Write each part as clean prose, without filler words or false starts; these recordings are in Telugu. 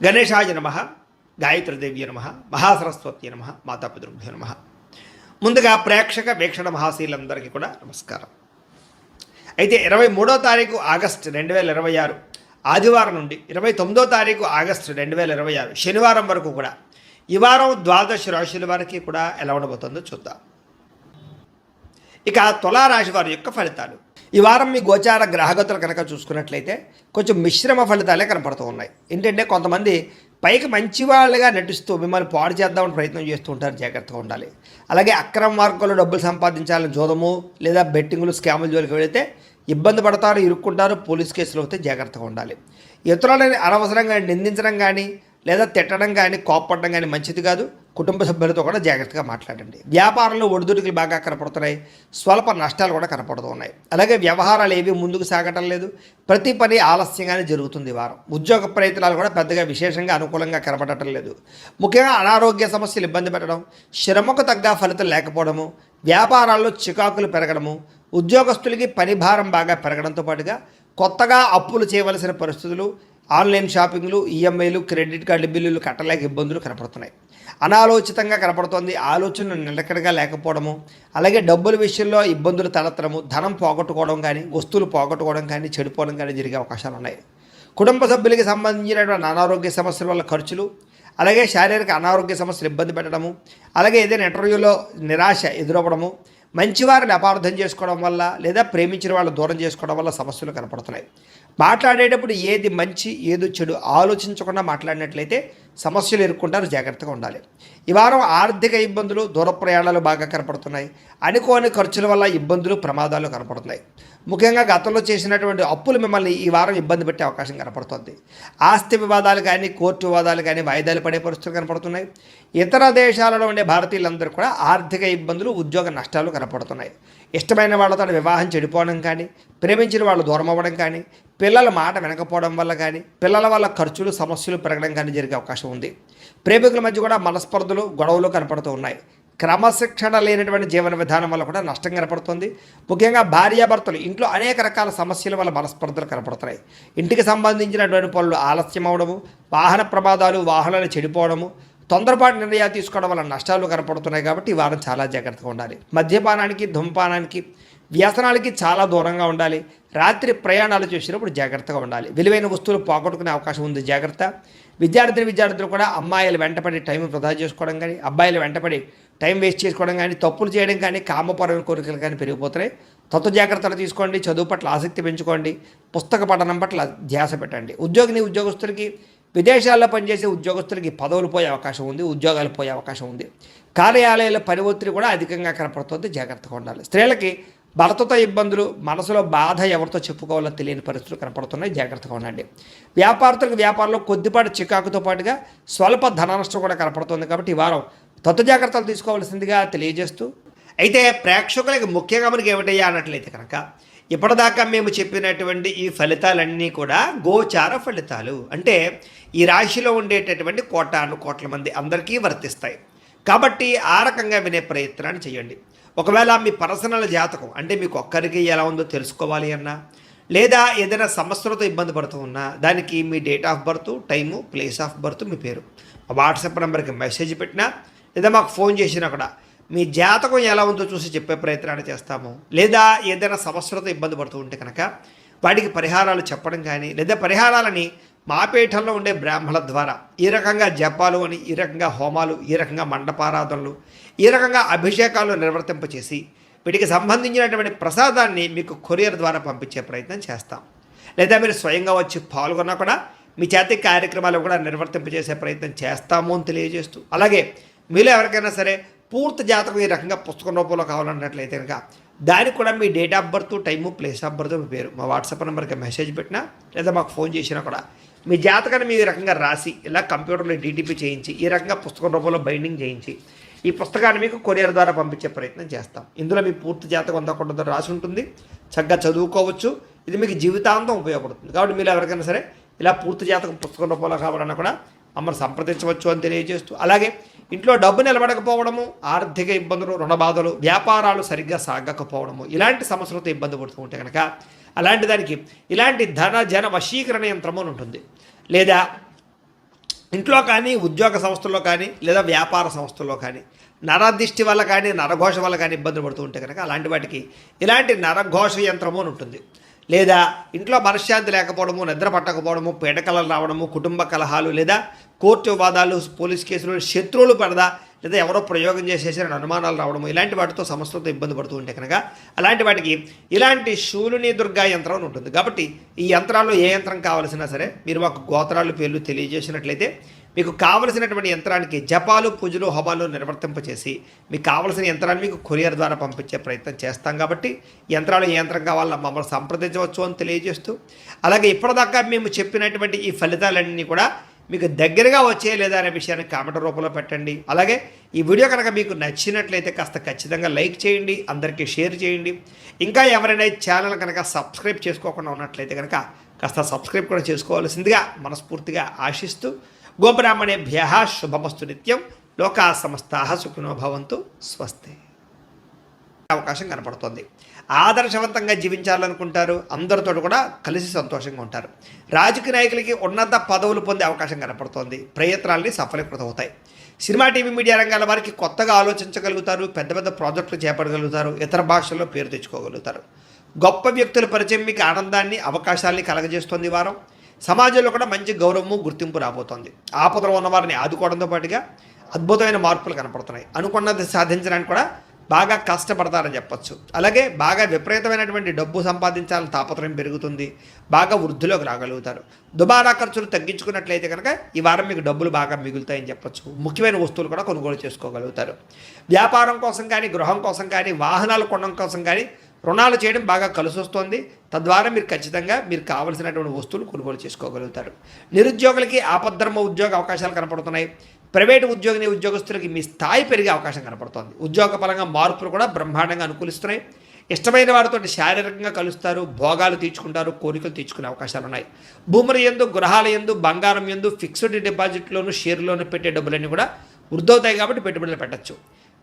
గణేశాయ నమ, గాయత్రీదేవ్య నమ, మహాసరస్వతి నమ, మాతాపితృభ్యో నమ. ముందుగా ప్రేక్షక వీక్షణ మహాశీలందరికీ కూడా నమస్కారం. అయితే 23వ తారీఖు ఆగస్టు 2026 ఆదివారం నుండి 29వ తారీఖు ఆగస్టు 2026 శనివారం వరకు కూడా ఈ వారం ద్వాదశ రాశుల వారికి కూడా ఎలా ఉండబోతుందో చూద్దాం. ఇక తులారాశి వారి యొక్క ఫలితాలు. ఈ వారం మీ గోచార గ్రహగతులు కనుక చూసుకున్నట్లయితే కొంచెం మిశ్రమ ఫలితాలే కనపడుతూ ఉన్నాయి. ఏంటంటే కొంతమంది పైకి మంచి వాళ్ళుగా నటిస్తూ మిమ్మల్ని పాడు చేద్దామని ప్రయత్నం చేస్తూ ఉంటారు, జాగ్రత్తగా ఉండాలి. అలాగే అక్రమ మార్గంలో డబ్బులు సంపాదించాలని జోదము లేదా బెట్టింగులు స్కాముల జోలికి వెళితే ఇబ్బంది పడతారు, ఇరుక్కుంటారు, పోలీస్ కేసులు అయితే జాగ్రత్తగా ఉండాలి. ఇతరులని అనవసరంగా నిందించడం కానీ లేదా తిట్టడం కానీ కోప్పడడం కానీ మంచిది కాదు. కుటుంబ సభ్యులతో కూడా జాగ్రత్తగా మాట్లాడండి. వ్యాపారంలో ఒడిదుడుకులు బాగా కనపడుతున్నాయి, స్వల్ప నష్టాలు కూడా కనపడుతూ ఉన్నాయి. అలాగే వ్యవహారాలు ఏవి ముందుకు సాగటం లేదు, ప్రతి పని ఆలస్యంగానే జరుగుతుంది. వారం ఉద్యోగ ప్రయత్నాలు కూడా పెద్దగా విశేషంగా అనుకూలంగా కనపడటం లేదు. ముఖ్యంగా అనారోగ్య సమస్యలు ఇబ్బంది పెట్టడం, శ్రమకు తగ్గ ఫలితం లేకపోవడము, వ్యాపారాల్లో చికాకులు పెరగడము, ఉద్యోగస్తులకి పని భారం బాగా పెరగడంతో పాటుగా కొత్తగా అప్పులు చేయవలసిన పరిస్థితులు, ఆన్లైన్ షాపింగ్లు, ఈఎంఐలు, క్రెడిట్ కార్డు బిల్లులు కట్టలేక ఇబ్బందులు కనపడుతున్నాయి. అనాలోచితంగా కనపడుతోంది, ఆలోచనలు నిలకడగా లేకపోవడము, అలాగే డబ్బుల విషయంలో ఇబ్బందులు తలెత్తడము, ధనం పోగొట్టుకోవడం కానీ వస్తువులు పోగొట్టుకోవడం కానీ చెడిపోవడం కానీ జరిగే అవకాశాలు ఉన్నాయి. కుటుంబ సభ్యులకి సంబంధించినటువంటి అనారోగ్య సమస్యల వల్ల ఖర్చులు, అలాగే శారీరక అనారోగ్య సమస్యలు ఇబ్బంది పెట్టడము, అలాగే ఏదైనా ఇంటర్వ్యూలో నిరాశ ఎదురవ్వడము, మంచివారిని అపార్థం చేసుకోవడం వల్ల లేదా ప్రేమించిన వాళ్ళు దూరం చేసుకోవడం వల్ల సమస్యలు కనపడుతున్నాయి. మాట్లాడేటప్పుడు ఏది మంచి ఏది చెడు ఆలోచించకుండా మాట్లాడినట్లయితే సమస్యలు ఎదుర్కొంటారు, జాగ్రత్తగా ఉండాలి. ఈ వారం ఆర్థిక ఇబ్బందులు, దూర ప్రయాణాలు బాగా కనపడుతున్నాయి. అనుకోని ఖర్చుల వల్ల ఇబ్బందులు, ప్రమాదాలు కనపడుతున్నాయి. ముఖ్యంగా గతంలో చేసినటువంటి అప్పులు మిమ్మల్ని ఈ వారం ఇబ్బంది పెట్టే అవకాశం కనపడుతుంది. ఆస్తి వివాదాలు కానీ కోర్టు వివాదాలు కానీ వాయిదాలు పడే పరిస్థితులు కనపడుతున్నాయి. ఇతర దేశాలలో ఉండే భారతీయులందరూ కూడా ఆర్థిక ఇబ్బందులు, ఉద్యోగ నష్టాలు కనపడుతున్నాయి. ఇష్టమైన వాళ్ళతో వివాహం చెడిపోవడం కానీ, ప్రేమించిన వాళ్ళు దూరం అవ్వడం కానీ, పిల్లల మాట వినకపోవడం వల్ల కానీ, పిల్లల వల్ల ఖర్చులు, సమస్యలు పెరగడం కానీ జరిగే అవకాశం ఉంది. ప్రేమికుల మధ్య కూడా మనస్పర్ధలు, గొడవలు కనపడుతూ ఉన్నాయి. క్రమశిక్షణ లేనటువంటి జీవన విధానం వల్ల కూడా నష్టం కనపడుతుంది. ముఖ్యంగా భార్యాభర్తలు ఇంట్లో అనేక రకాల సమస్యల వల్ల మనస్పర్ధలు కనపడుతున్నాయి. ఇంటికి సంబంధించినటువంటి పనులు ఆలస్యం అవడము, వాహన ప్రమాదాలు, వాహనాలు చెడిపోవడము, తొందరపాటు నిర్ణయాలు తీసుకోవడం వల్ల నష్టాలు కనపడుతున్నాయి. కాబట్టి ఈ వారం చాలా జాగ్రత్తగా ఉండాలి. మద్యపానానికి, ధూమపానానికి, వ్యసనాలకి చాలా దూరంగా ఉండాలి. రాత్రి ప్రయాణాలు చేసినప్పుడు జాగ్రత్తగా ఉండాలి. విలువైన వస్తువులు పోగొట్టుకునే అవకాశం ఉంది, జాగ్రత్త. విద్యార్థులు కూడా అమ్మాయిలు వెంటపడి టైం వృధా చేసుకోవడం కానీ, అబ్బాయిలు వెంటపడి టైం వేస్ట్ చేసుకోవడం కానీ, తప్పులు చేయడం కానీ, కామపరమైన కోరికలు కానీ పెరిగిపోతున్నాయి. జాగ్రత్తలు తీసుకోండి. చదువు పట్ల ఆసక్తి పెంచుకోండి. పుస్తక పఠనం పట్ల ధ్యాస పెట్టండి. ఉద్యోగస్తులకి, విదేశాల్లో పనిచేసే ఉద్యోగస్తులకి పదవులు పోయే అవకాశం ఉంది, ఉద్యోగాలు పోయే అవకాశం ఉంది. కార్యాలయాల పని ఒత్తిడి కూడా అధికంగా కనపడుతుంది, జాగ్రత్తగా ఉండాలి. స్త్రీలకి భర్తతో ఇబ్బందులు, మనసులో బాధ ఎవరితో చెప్పుకోవాలో తెలియని పరిస్థితులు కనపడుతున్నాయి, జాగ్రత్తగా ఉండండి. వ్యాపారంలో కొద్దిపాటి చికాకుతో పాటుగా స్వల్ప ధన నష్టం కూడా కనపడుతుంది. కాబట్టి ఈ వారం జాగ్రత్తలు తీసుకోవాల్సిందిగా తెలియజేస్తూ, అయితే ప్రేక్షకులకి ముఖ్యంగా మనకి ఏమిటయ్యా అన్నట్లయితే కనుక ఇప్పటిదాకా మేము చెప్పినటువంటి ఈ ఫలితాలన్నీ కూడా గోచార ఫలితాలు. అంటే ఈ రాశిలో ఉండేటటువంటి కోట్ల మంది అందరికీ వర్తిస్తాయి. కాబట్టి ఆ రకంగా వినే ప్రయత్నాన్ని చేయండి. ఒకవేళ మీ పర్సనల్ జాతకం అంటే మీకు ఒక్కరికి ఎలా ఉందో తెలుసుకోవాలి అన్నా, లేదా ఏదైనా సమస్యలతో ఇబ్బంది పడుతూ ఉన్నా, దానికి మీ date of birth, time, place of birth, మీ పేరు వాట్సాప్ నెంబర్కి మెసేజ్ పెట్టినా లేదా మాకు ఫోన్ చేసినా కూడా మీ జాతకం ఎలా ఉందో చూసి చెప్పే ప్రయత్నాన్ని చేస్తాము. లేదా ఏదైనా సమస్యలతో ఇబ్బంది పడుతూ ఉంటే కనుక వాటికి పరిహారాలు చెప్పడం కానీ, లేదా పరిహారాలని మా పీఠంలో ఉండే బ్రాహ్మణుల ద్వారా ఈ రకంగా జపాలు అని, ఈ రకంగా హోమాలు, ఈ రకంగా మండపారాధనలు, ఈ రకంగా అభిషేకాలు నిర్వర్తింపచేసి వీటికి సంబంధించినటువంటి ప్రసాదాన్ని మీకు కొరియర్ ద్వారా పంపించే ప్రయత్నం చేస్తాం. లేదా మీరు స్వయంగా వచ్చి పాల్గొన్నా కూడా మీ చేతి కార్యక్రమాలు కూడా నిర్వర్తింపజేసే ప్రయత్నం చేస్తాము అని తెలియజేస్తూ, అలాగే మీలో ఎవరికైనా సరే పూర్తి జాతకం ఈ రకంగా పుస్తకం రూపంలో కావాలన్నట్లయితే కనుక దానికి కూడా మీ date of birth, time, place of birth, మీ పేరు మా వాట్సాప్ నెంబర్కి మెసేజ్ పెట్టినా లేదా మాకు ఫోన్ చేసినా కూడా మీ జాతకాన్ని మీ రకంగా రాసి ఇలా కంప్యూటర్లో డీటీపీ చేయించి ఈ రకంగా పుస్తకం రూపంలో బైండింగ్ చేయించి ఈ పుస్తకాన్ని మీకు కొరియర్ ద్వారా పంపించే ప్రయత్నం చేస్తాం. ఇందులో మీ పూర్తి జాతకం అంతా రాసి ఉంటుంది, చక్కగా చదువుకోవచ్చు. ఇది మీకు జీవితాంతం ఉపయోగపడుతుంది. కాబట్టి మీరు ఎవరికైనా సరే ఇలా పూర్తి జాతకం పుస్తకం రూపంలో కావాలన్నా కూడా మమ్మల్ని సంప్రదించవచ్చు అని తెలియజేస్తూ, అలాగే ఇంట్లో డబ్బు నిలబడకపోవడము, ఆర్థిక ఇబ్బందులు, రుణబాధలు, వ్యాపారాలు సరిగ్గా సాగకపోవడము, ఇలాంటి సమస్యలతో ఇబ్బంది పడుతూ ఉంటే కనుక అలాంటి దానికి ఇలాంటి ధన జన వశీకరణ యంత్రము అని ఉంటుంది. లేదా ఇంట్లో కానీ ఉద్యోగ సంస్థల్లో కానీ లేదా వ్యాపార సంస్థల్లో కానీ నరదిష్టి వల్ల కానీ నరఘోష వల్ల కానీ ఇబ్బందులు పడుతూ ఉంటే కనుక అలాంటి వాటికి ఇలాంటి నరఘోష యంత్రము అని ఉంటుంది. లేదా ఇంట్లో మనశ్శాంతి లేకపోవడము, నిద్ర పట్టకపోవడము, పీడకలలు రావడము, కుటుంబ కలహాలు లేదా కోర్టు వివాదాలు, పోలీస్ కేసులు, శత్రువులు పడదా లేదా ఎవరో ప్రయోగం చేసేసిన అనుమానాలు రావడము, ఇలాంటి వాటితో సమస్యలతో ఇబ్బంది పడుతూ ఉంటే కనుక అలాంటి వాటికి ఇలాంటి శూలిని దుర్గా యంత్రం అని ఉంటుంది. కాబట్టి ఈ యంత్రాల్లో ఏ యంత్రం కావాల్సినా సరే మీరు మాకు గోత్రాలు పేర్లు తెలియజేసినట్లయితే మీకు కావలసినటువంటి యంత్రానికి జపాలు, పూజలు, హోమాలు నిర్వర్తింపచేసి మీకు కావలసిన యంత్రాన్ని మీకు కొరియర్ ద్వారా పంపించే ప్రయత్నం చేస్తాం. కాబట్టి యంత్రాలు ఏ యంత్రం కావాలో మమ్మల్ని సంప్రదించవచ్చు అని తెలియజేస్తూ, అలాగే ఇప్పటిదాకా మేము చెప్పినటువంటి ఈ ఫలితాలన్నీ కూడా మీకు దగ్గరగా వచ్చే లేదా అనే విషయాన్ని కామెంట్ రూపంలో పెట్టండి. అలాగే ఈ వీడియో కనుక మీకు నచ్చినట్లయితే కాస్త ఖచ్చితంగా లైక్ చేయండి, అందరికీ షేర్ చేయండి. ఇంకా ఎవరైనా ఈ ఛానల్ కనుక సబ్స్క్రైబ్ చేసుకోకుండా ఉన్నట్లయితే కనుక కాస్త సబ్స్క్రైబ్ కూడా చేసుకోవాల్సిందిగా మనస్ఫూర్తిగా ఆశిస్తూ, గోబ్రాహ్మణేభ్యః శుభమస్తు నిత్యం, లోకా సమస్తాః సుఖినో భవంతు, స్వస్తి. అవకాశం కనపడుతుంది. ఆదర్శవంతంగా జీవించాలనుకుంటారు, అందరితో కూడా కలిసి సంతోషంగా ఉంటారు. రాజకీయ నాయకులకి ఉన్నత పదవులు పొందే అవకాశం కనపడుతోంది. ప్రయత్నాలని సఫలీకృతమవుతాయి. సినిమా, టీవీ, మీడియా రంగాల వారికి కొత్తగా ఆలోచించగలుగుతారు, పెద్ద పెద్ద ప్రాజెక్టులు చేపట్టగలుగుతారు, ఇతర భాషల్లో పేరు తెచ్చుకోగలుగుతారు. గొప్ప వ్యక్తుల పరిచయం మీకు ఆనందాన్ని, అవకాశాలని కలగజేస్తుంది. ఈ వారం సమాజంలో కూడా మంచి గౌరవము, గుర్తింపు రాబోతోంది. ఆపదలో ఉన్నవారిని ఆదుకోవడంతో పాటుగా అద్భుతమైన మార్పులు కనపడుతున్నాయి. అనుకున్నది సాధించడానికి కూడా బాగా కష్టపడతారని చెప్పచ్చు. అలాగే బాగా విపరీతమైనటువంటి డబ్బు సంపాదించాలని తాపత్రయం పెరుగుతుంది. బాగా వృద్ధిలోకి రాగలుగుతారు. దుబారా ఖర్చులు తగ్గించుకున్నట్లయితే కనుక ఈ వారం మీకు డబ్బులు బాగా మిగులుతాయని చెప్పచ్చు. ముఖ్యమైన వస్తువులు కూడా కొనుగోలు చేసుకోగలుగుతారు. వ్యాపారం కోసం కానీ, గృహం కోసం కానీ, వాహనాలు కొనడం కోసం కానీ రుణాలు చేయడం బాగా కలిసి వస్తుంది. తద్వారా మీరు ఖచ్చితంగా మీరు కావలసినటువంటి వస్తువులు కొనుగోలు చేసుకోగలుగుతారు. నిరుద్యోగులకి ఆపద్ధర్మ ఉద్యోగ అవకాశాలు కనపడుతున్నాయి. ప్రైవేటు ఉద్యోగస్తులకి మీ స్థాయి పెరిగే అవకాశం కనపడుతోంది. ఉద్యోగ పరంగా మార్పులు కూడా బ్రహ్మాండంగా అనుకూలిస్తున్నాయి. ఇష్టమైన వారితో శారీరకంగా కలుస్తారు, భోగాలు తీర్చుకుంటారు, కోరికలు తీర్చుకునే అవకాశాలు ఉన్నాయి. భూముల యందు, గృహాల యందు, బంగారం యందు, ఫిక్స్డ్ డిపాజిట్లోను, షేర్లోను పెట్టే డబ్బులన్నీ కూడా వృద్ధవుతాయి. కాబట్టి పెట్టుబడులు పెట్టచ్చు.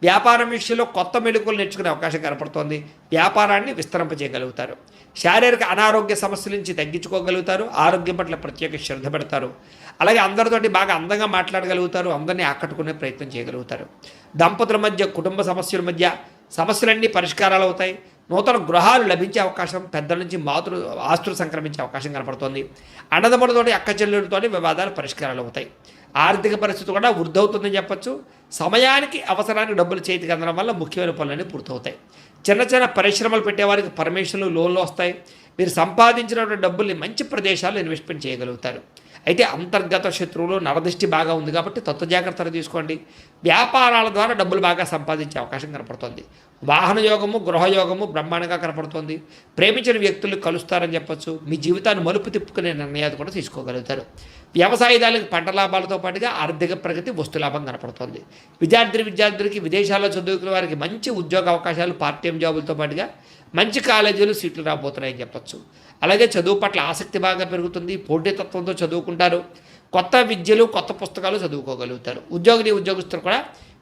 వ్యాపారం విషయంలో కొత్త మెళుకువలు నేర్చుకునే అవకాశం కనపడుతోంది. వ్యాపారాన్ని విస్తరింపజేయగలుగుతారు. శారీరక అనారోగ్య సమస్యల నుంచి తగ్గించుకోగలుగుతారు. ఆరోగ్యం పట్ల ప్రత్యేక శ్రద్ధ పెడతారు. అలాగే అందరితోటి బాగా అందంగా మాట్లాడగలుగుతారు. అందరినీ ఆకట్టుకునే ప్రయత్నం చేయగలుగుతారు. దంపతుల మధ్య, కుటుంబ సమస్యల మధ్య సమస్యలన్నీ పరిష్కారాలు అవుతాయి. నూతన గృహాలు లభించే అవకాశం, పెద్దల నుంచి ఆస్తులు సంక్రమించే అవకాశం కనపడుతోంది. అన్నదమ్ములతోటి, అక్క చెల్లెలతోటి వివాదాలు పరిష్కారాలు అవుతాయి. ఆర్థిక పరిస్థితి కూడా వృద్ధవుతుందని చెప్పచ్చు. సమయానికి అవసరానికి డబ్బులు చేతికి అందడం వల్ల ముఖ్యమైన పనులన్నీ పూర్తవుతాయి. చిన్న చిన్న పరిశ్రమలు పెట్టేవారికి పర్మిషన్లు, లోన్లు వస్తాయి. మీరు సంపాదించినటువంటి డబ్బుల్ని మంచి ప్రదేశాల్లో ఇన్వెస్ట్మెంట్ చేయగలుగుతారు. అయితే అంతర్గత శత్రువులు, నరదృష్టి బాగా ఉంది కాబట్టి తత్వ జాగ్రత్తలు తీసుకోండి. వ్యాపారాల ద్వారా డబ్బులు బాగా సంపాదించే అవకాశం కనపడుతుంది. వాహన యోగము, గృహయోగము బ్రహ్మాండంగా కనపడుతుంది. ప్రేమించిన వ్యక్తులు కలుస్తారని చెప్పచ్చు. మీ జీవితాన్ని మలుపు తిప్పుకునే నిర్ణయాలు కూడా తీసుకోగలుగుతారు. వ్యవసాయదారులకు పంట లాభాలతో పాటుగా ఆర్థిక ప్రగతి, వస్తులాభం కనపడుతుంది. విద్యార్థులకి విదేశాల్లో చదువుకునే వారికి మంచి ఉద్యోగ అవకాశాలు, పార్ట్ టైం జాబులతో పాటుగా మంచి కాలేజీలు, సీట్లు రాబోతున్నాయని చెప్పచ్చు. అలాగే చదువు పట్ల ఆసక్తి బాగా పెరుగుతుంది. పోటీతత్వంతో చదువుకుంటారు. కొత్త విద్యలు, కొత్త పుస్తకాలు చదువుకోగలుగుతారు. ఉద్యోగస్తులు కూడా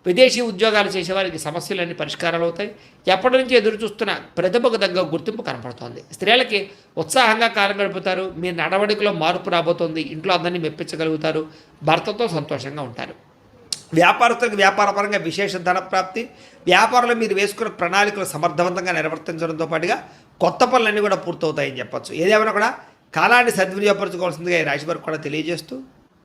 విదేశీ ఉద్యోగాలు చేసేవారికి సమస్యలన్నీ పరిష్కారాలు అవుతాయి. ఎప్పటి నుంచి ఎదురు చూస్తున్న ప్రతిభకు తగ్గ గుర్తింపు కనపడుతోంది. స్త్రీలకి ఉత్సాహంగా కాలం గడుపుతారు. మీ నడవడికలో మార్పు రాబోతోంది. ఇంట్లో అందరినీ మెప్పించగలుగుతారు. భర్తతో సంతోషంగా ఉంటారు. వ్యాపారస్తులకు వ్యాపారపరంగా విశేష ధన ప్రాప్తి. వ్యాపారంలో మీరు వేసుకున్న ప్రణాళికలు సమర్థవంతంగా నిర్వర్తించడంతో పాటుగా కొత్త పనులన్నీ కూడా పూర్తవుతాయని చెప్పచ్చు. ఏదేమైనా కూడా కాలాన్ని సద్వినియోగపరచుకోవాల్సిందిగా ఈ రాశి వారికి కూడా తెలియజేస్తూ